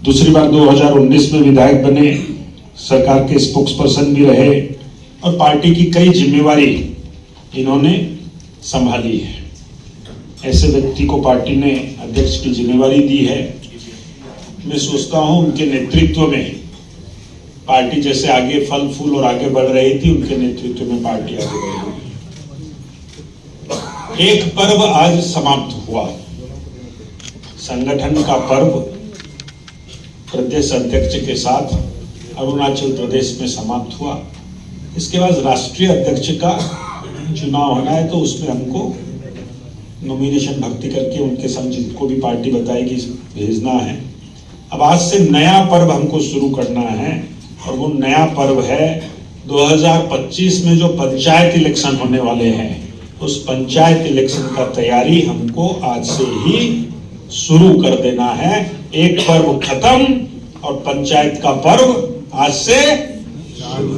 दूसरी बार 2019 में विधायक बने, सरकार के स्पोक्स पर्सन भी रहे और पार्टी की कई जिम्मेवारी इन्होंने संभाली है। ऐसे व्यक्ति को पार्टी ने अध्यक्ष की जिम्मेवारी दी है। मैं सोचता हूं उनके नेतृत्व में पार्टी जैसे आगे फल फूल और आगे बढ़ रही थी, उनके नेतृत्व में पार्टी आगे बढ़ रही है। एक पर्व आज समाप्त हुआ, संगठन का पर्व प्रदेश अध्यक्ष के साथ अरुणाचल प्रदेश में समाप्त हुआ। इसके बाद राष्ट्रीय अध्यक्ष का चुनाव होना है, तो उसमें हमको नॉमिनेशन भर्ती करके उनके संग जिनको भी पार्टी बताएगी भेजना है। अब आज से नया पर्व हमको शुरू करना है और वो नया पर्व है 2025 में जो पंचायत इलेक्शन होने वाले हैं। उस पंचायत इलेक्शन का तैयारी हमको आज से ही शुरू कर देना है। एक पर्व खत्म और पंचायत का पर्व आज से शुरू।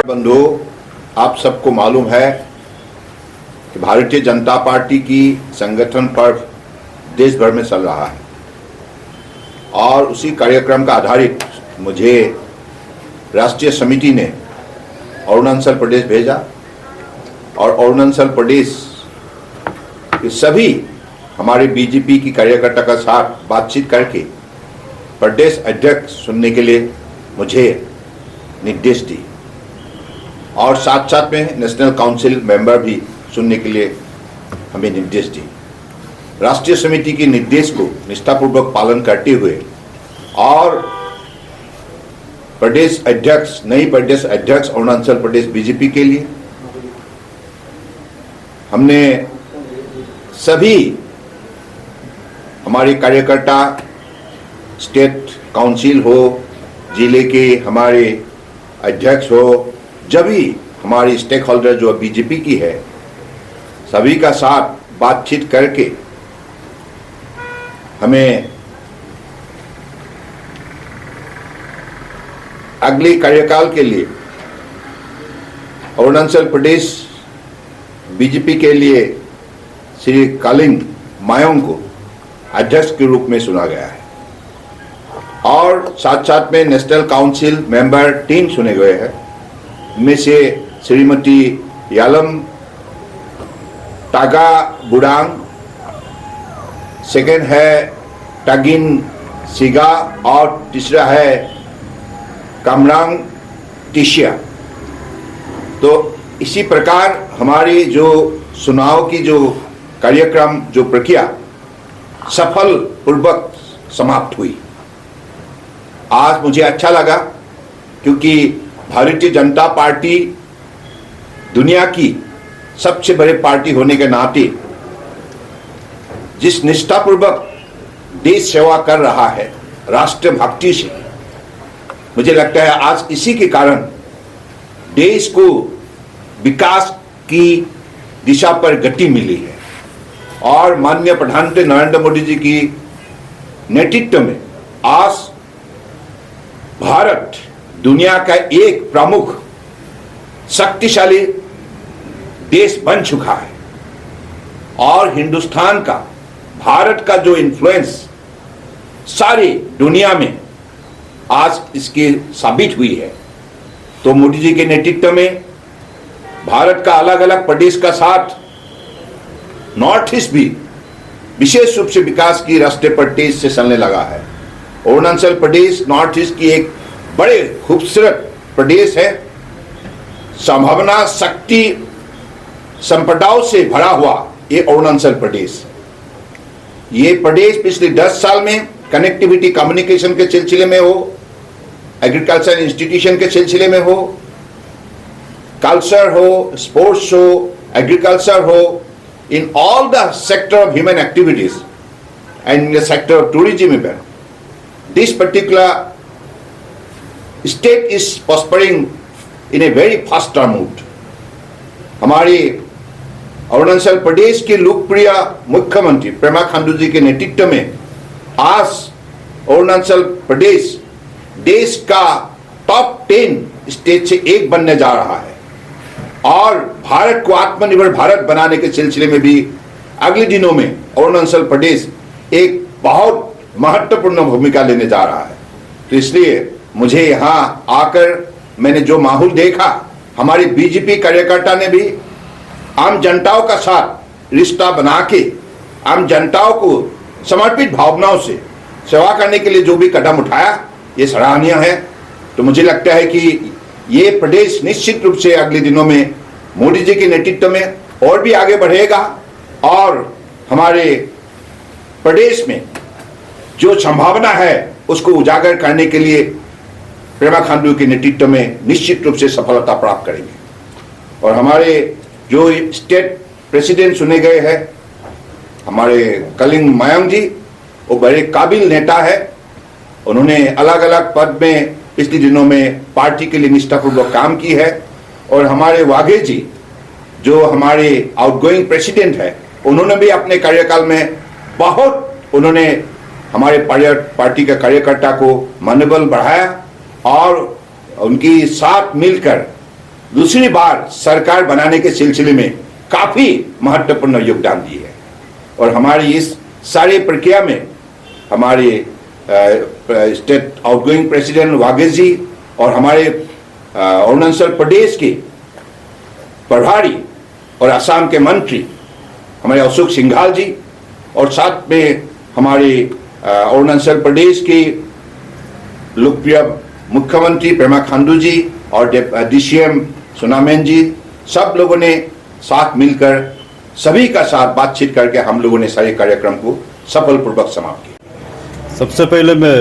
बंधु, आप सबको मालूम है कि भारतीय जनता पार्टी की संगठन पर्व देश भर में चल रहा है और उसी कार्यक्रम का आधारित मुझे राष्ट्रीय समिति ने अरुणाचल प्रदेश भेजा और अरुणाचल प्रदेश के सभी हमारे बीजेपी की कार्यकर्ता के साथ बातचीत करके प्रदेश अध्यक्ष चुनने के लिए मुझे निर्देश दी और साथ साथ में नेशनल काउंसिल मेंबर भी चुनने के लिए हमें निर्देश दी। राष्ट्रीय समिति के निर्देश को निष्ठापूर्वक पालन करते हुए और प्रदेश अध्यक्ष, नई प्रदेश अध्यक्ष अरुणाचल प्रदेश बीजेपी के लिए हमने सभी हमारे कार्यकर्ता, स्टेट काउंसिल हो, जिले के हमारे अध्यक्ष हो, जब भी हमारी स्टेक होल्डर जो बीजेपी की है, सभी का साथ बातचीत करके हमें अगले कार्यकाल के लिए अरुणाचल प्रदेश बीजेपी के लिए श्री कालिंग मायोंग को अध्यक्ष के रूप में चुना गया है और साथ साथ में नेशनल काउंसिल मेंबर 3 चुने गए हैं। इनमें से श्रीमती यालम टागा बुडांग, सेकेंड है टागिन सिगा और तीसरा है कामरांग टिशिया। तो इसी प्रकार हमारी जो चुनाव की जो कार्यक्रम, जो प्रक्रिया सफल पूर्वक समाप्त हुई। आज मुझे अच्छा लगा क्योंकि भारतीय जनता पार्टी दुनिया की सबसे बड़ी पार्टी होने के नाते जिस निष्ठापूर्वक देश सेवा कर रहा है राष्ट्र भक्ति से, मुझे लगता है आज इसी के कारण देश को विकास की दिशा पर गति मिली है और माननीय प्रधानमंत्री नरेंद्र मोदी जी की नेतृत्व में आज भारत दुनिया का एक प्रमुख शक्तिशाली देश बन चुका है और हिंदुस्तान का, भारत का जो इन्फ्लुएंस सारी दुनिया में आज इसकी साबित हुई है। तो मोदी जी के नेतृत्व में भारत का अलग अलग प्रदेश का साथ नॉर्थ ईस्ट भी विशेष रूप से विकास की रास्ते पर तेज से चलने लगा है। अरुणाचल प्रदेश नॉर्थ ईस्ट की एक बड़े खूबसूरत प्रदेश है, संभावना, शक्ति, संपदाओं से भरा हुआ ये अरुणाचल प्रदेश। ये प्रदेश पिछले 10 साल में कनेक्टिविटी, कम्युनिकेशन के सिलसिले में हो, एग्रीकल्चर इंस्टीट्यूशन के सिलसिले में हो, कल्चर हो, स्पोर्ट्स हो, एग्रीकल्चर हो, in all the sector of human activities and in the sector of tourism even, this particular state is prospering in a very faster mood. हमारी अरुणाचल प्रदेश के लोकप्रिय मुख्यमंत्री पेमा खांडू जी के नेतृत्व में आज अरुणाचल प्रदेश देश का टॉप 10 स्टेट से एक बनने जा रहा है और भारत को आत्मनिर्भर भारत बनाने के सिलसिले में भी अगले दिनों में अरुणाचल प्रदेश एक बहुत महत्वपूर्ण भूमिका लेने जा रहा है। तो इसलिए मुझे यहाँ आकर मैंने जो माहौल देखा, हमारे बीजेपी कार्यकर्ता ने भी आम जनताओं का साथ रिश्ता बना के आम जनताओं को समर्पित भावनाओं से सेवा करने के लिए जो भी कदम उठाया, ये सराहनीय है। तो मुझे लगता है कि ये प्रदेश निश्चित रूप से अगले दिनों में मोदी जी के नेतृत्व में और भी आगे बढ़ेगा और हमारे प्रदेश में जो संभावना है उसको उजागर करने के लिए पेमा खांडू के नेतृत्व में निश्चित रूप से सफलता प्राप्त करेंगे। और हमारे जो स्टेट प्रेसिडेंट चुने गए हैं, हमारे कलिंग मयांग जी, वो बड़े काबिल नेता है। उन्होंने अलग अलग पद में पिछले दिनों में पार्टी के लिए निष्ठापूर्वक काम की है। और हमारे वाघे जी जो हमारे आउटगोइंग प्रेसिडेंट है, उन्होंने भी अपने कार्यकाल में बहुत उन्होंने हमारे पार्टी के कार्यकर्ता को मनोबल बढ़ाया और उनकी साथ मिलकर दूसरी बार सरकार बनाने के सिलसिले में काफी महत्वपूर्ण योगदान दिए है। और हमारी इस सारी प्रक्रिया में हमारे स्टेट आउटगोइंग प्रेसिडेंट वाघे जी और हमारे अरुणाचल प्रदेश के प्रभारी और असम के मंत्री हमारे अशोक सिंघाल जी और साथ में हमारे अरुणाचल प्रदेश के लोकप्रिय मुख्यमंत्री पेमा खांडू जी और DCM सोनामेन जी, सब लोगों ने साथ मिलकर सभी का साथ बातचीत करके हम लोगों ने सारे कार्यक्रम को सफलपूर्वक समाप्त किया। सबसे पहले मैं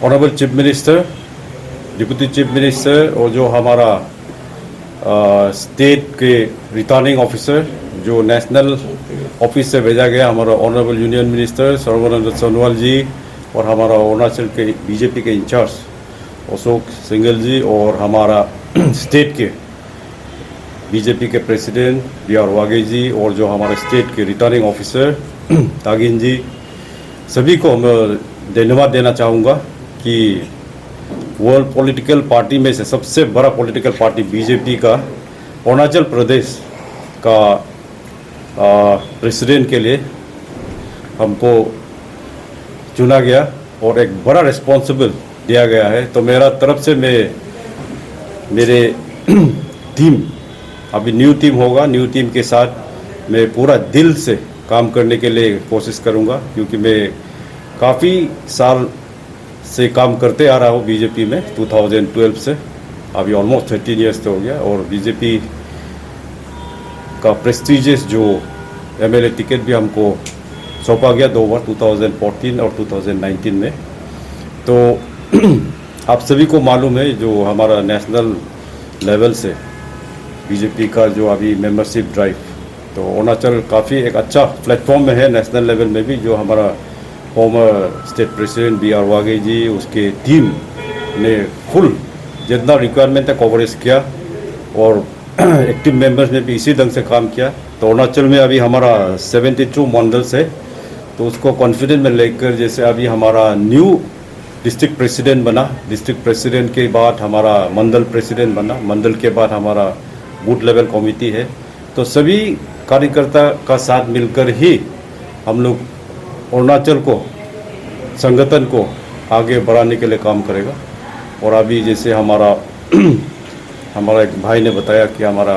honourable chief minister, deputy chief minister और जो हमारा स्टेट के रिटर्निंग ऑफिसर जो नेशनल ऑफिस से भेजा गया, हमारा honourable union minister Sarbananda Sonowal ji और हमारा अरुणाचल के बीजेपी के इंचार्ज अशोक सिंघल जी और हमारा स्टेट के बीजेपी के प्रेसिडेंट BR वाघे जी और जो हमारे स्टेट के रिटर्निंग ऑफिसर तागिन जी, सभी को मैं धन्यवाद देना चाहूँगा कि वर्ल्ड पॉलिटिकल पार्टी में से सबसे बड़ा पॉलिटिकल पार्टी बीजेपी का अरुणाचल प्रदेश का प्रेसिडेंट के लिए हमको चुना गया और एक बड़ा रिस्पॉन्सिबल दिया गया है। तो मेरा तरफ से मेरे टीम, अभी न्यू टीम होगा, न्यू टीम के साथ मैं पूरा दिल से काम करने के लिए कोशिश करूंगा, क्योंकि मैं काफ़ी साल से काम करते आ रहा हूँ बीजेपी में 2012 से, अभी ऑलमोस्ट 13 ईयर्स तो हो गया। और बीजेपी का प्रेस्टीजियस जो MLA टिकट भी हमको सौंपा गया 2 बार, 2014 और 2019 में। तो आप सभी को मालूम है जो हमारा नेशनल लेवल से बीजेपी का जो अभी मेंबरशिप ड्राइव, तो अरुणाचल काफ़ी एक अच्छा प्लेटफॉर्म में है नेशनल लेवल में भी। जो हमारा former state president BR Waghe ji, उसके टीम ने फुल जितना रिक्वायरमेंट है कवरेज किया और एक्टिव मेंबर्स ने भी इसी ढंग से काम किया। तो अरुणाचल में अभी हमारा 72 मंडल्स है, तो उसको कॉन्फिडेंस में लेकर जैसे अभी हमारा न्यू डिस्ट्रिक्ट प्रेसिडेंट बना, डिस्ट्रिक्ट प्रेसिडेंट के बाद हमारा मंडल प्रेसिडेंट बना, मंडल के बाद हमारा बूथ लेवल कमेटी है। तो सभी कार्यकर्ता का साथ मिलकर ही हम लोग अरुणाचल को, संगठन को आगे बढ़ाने के लिए काम करेगा। और अभी जैसे हमारा एक भाई ने बताया कि हमारा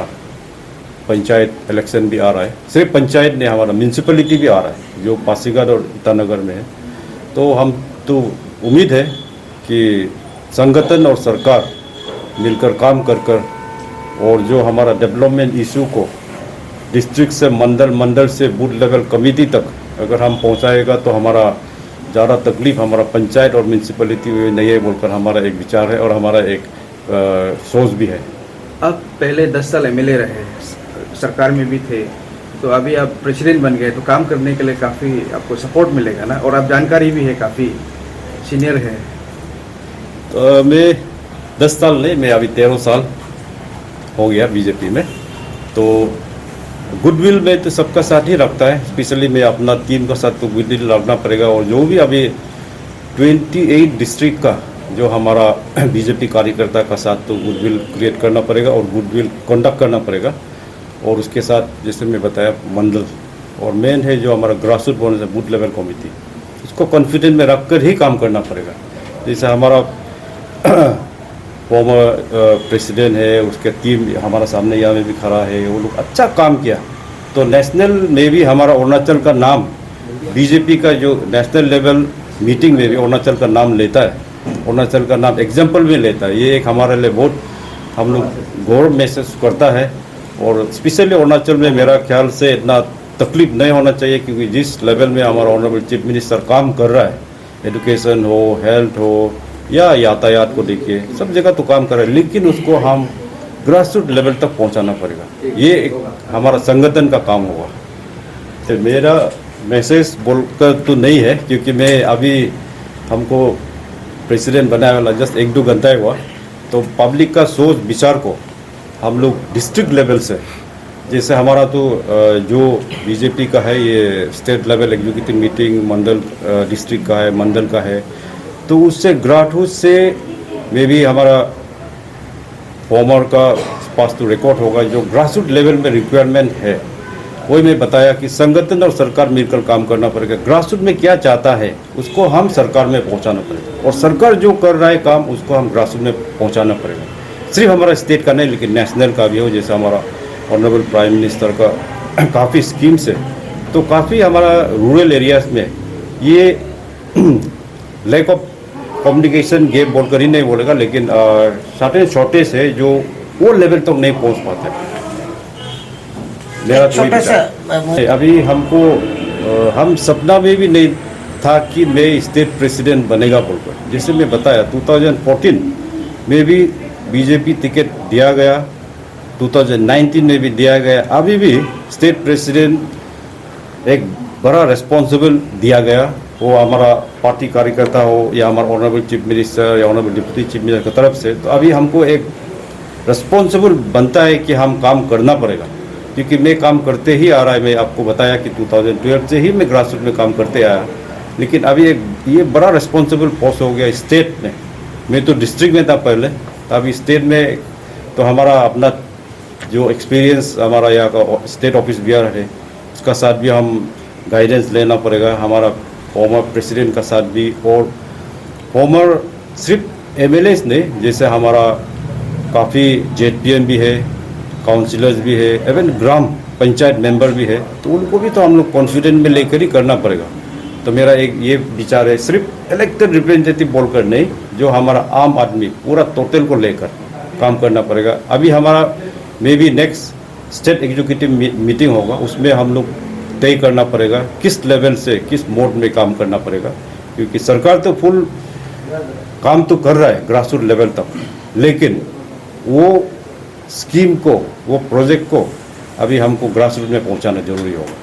पंचायत इलेक्शन भी आ रहा है, सिर्फ पंचायत नहीं, हमारा म्यूनसिपलिटी भी आ रहा है जो पासीघाट और ईटानगर में है। तो हम तो उम्मीद है कि संगठन और सरकार मिलकर काम कर और जो हमारा डेवलपमेंट इशू को डिस्ट्रिक्ट से मंडल, मंडल से बूथ लेवल कमेटी तक अगर हम पहुंचाएगा तो हमारा ज़्यादा तकलीफ हमारा पंचायत और म्यूनसिपलिटी में नहीं है बोलकर हमारा एक विचार है और हमारा एक सोच भी है। आप पहले 10 साल MLA रहे, सरकार में भी थे, तो अभी आप प्रेसिडेंट बन गए, तो काम करने के लिए काफ़ी आपको सपोर्ट मिलेगा ना, और आप जानकारी भी है, काफ़ी सीनियर है। मैं 10 साल नहीं, मैं अभी 13 साल हो गया बीजेपी में। तो गुडविल में तो सबका साथ ही रखता है, स्पेशली मैं अपना टीम का साथ तो गुडविल रखना पड़ेगा। और जो भी अभी 28 डिस्ट्रिक्ट का जो हमारा बीजेपी कार्यकर्ता का साथ तो गुडविल क्रिएट करना पड़ेगा और गुडविल कंडक्ट करना पड़ेगा। और उसके साथ जैसे मैं बताया मंडल, और मेन है जो हमारा ग्रास रूट बोनस है बूथ लेवल कमेटी, उसको कॉन्फिडेंस में रखकर ही काम करना पड़ेगा। जैसे हमारा फॉर्मर प्रेसिडेंट है, उसके टीम हमारा सामने यहाँ में भी खड़ा है, वो लोग अच्छा काम किया। तो नेशनल में भी हमारा अरुणाचल का नाम, बीजेपी का जो नेशनल लेवल मीटिंग में भी अरुणाचल का नाम लेता है, अरुणाचल का नाम एग्जाम्पल में लेता है। ये एक हमारे लिए बहुत हम लोग गौरव महसूस करता है। और स्पेशली अरुणाचल में मेरा ख्याल से इतना तकलीफ नहीं होना चाहिए, क्योंकि जिस लेवल में हमारा ऑनरेबल चीफ मिनिस्टर काम कर रहा है, एजुकेशन हो, हेल्थ हो या यातायात को देखिए, सब जगह तो काम कर रहा है, लेकिन उसको हम ग्रास रूट लेवल तक पहुंचाना पड़ेगा। ये एक हमारा संगठन का काम होगा। तो मेरा मैसेज बोलकर तो नहीं है, क्योंकि मैं अभी हमको प्रेसिडेंट बनाया वाला जस्ट 1-2 घंटा हुआ। तो पब्लिक का सोच विचार को हम लोग डिस्ट्रिक्ट लेवल से, जैसे हमारा तो जो बीजेपी का है ये स्टेट लेवल एग्जीक्यूटिव मीटिंग मंडल, डिस्ट्रिक्ट का है, मंडल का है, तो उससे ग्रासरूट से में भी हमारा फॉर्मर का पास तो रिकॉर्ड होगा। जो ग्रासरूट लेवल में रिक्वायरमेंट है वही मैं बताया कि संगठन और सरकार मिलकर काम करना पड़ेगा। ग्रासरूट में क्या चाहता है उसको हम सरकार में पहुंचाना पड़ेगा, और सरकार जो कर रहा है काम उसको हम ग्रासरूट में पहुंचाना पड़ेगा। सिर्फ हमारा स्टेट का नहीं, लेकिन नेशनल का भी हो। जैसे हमारा ऑनरेबल प्राइम मिनिस्टर का काफ़ी स्कीम्स है, तो काफ़ी हमारा रूरल एरियाज में ये लैक ऑफ कम्युनिकेशन गैप बोलकर ही नहीं बोलेगा, लेकिन सर्टेन शॉर्टेज है जो वो लेवल तक नहीं पहुंच पाता है। मेरा तो यही विचार है। अभी हमको हम सपना में भी नहीं था कि मैं स्टेट प्रेसिडेंट बनेगा बोलकर। जैसे मैं बताया 2014 में भी बीजेपी टिकट दिया गया, 2019 में भी दिया गया, अभी भी स्टेट प्रेसिडेंट एक बड़ा रिस्पॉन्सिबल दिया गया। वो हमारा पार्टी कार्यकर्ता हो या हमारा ऑनरेबल चीफ मिनिस्टर या ऑनरेबल डिप्टी चीफ मिनिस्टर की तरफ से, तो अभी हमको एक रिस्पॉन्सिबल बनता है कि हम काम करना पड़ेगा। क्योंकि मैं काम करते ही आ रहा है, मैं आपको बताया कि 2012 से ही मैं ग्रासरूट में काम करते आया, लेकिन अभी एक ये बड़ा रिस्पॉन्सिबल पोस्ट हो गया स्टेट में। मैं तो डिस्ट्रिक्ट में था पहले, अभी स्टेट में तो हमारा अपना जो एक्सपीरियंस हमारा यहाँ का स्टेट ऑफिस बिहार है उसका साथ भी हम गाइडेंस लेना पड़ेगा, हमारा फॉर्मर प्रेसिडेंट का साथ भी, और फॉर्मर सिर्फ एमएलएस नहीं, जैसे हमारा काफ़ी जेडपीएम भी है, काउंसिलर्स भी है, इवन ग्राम पंचायत मेंबर भी है, तो उनको भी तो हम लोग कॉन्फिडेंस में लेकर ही करना पड़ेगा। तो मेरा एक ये विचार है, सिर्फ इलेक्टेड रिप्रेजेंटेटिव बोलकर नहीं, जो हमारा आम आदमी पूरा टोटल को लेकर काम करना पड़ेगा। अभी हमारा may be next state executive meeting होगा, उसमें हम लोग तय करना पड़ेगा किस लेवल से किस मोड में काम करना पड़ेगा, क्योंकि सरकार तो फुल काम तो कर रहा है ग्रासरूट लेवल तक, लेकिन वो स्कीम को, वो प्रोजेक्ट को अभी हमको ग्रासरूट में पहुंचाना जरूरी होगा।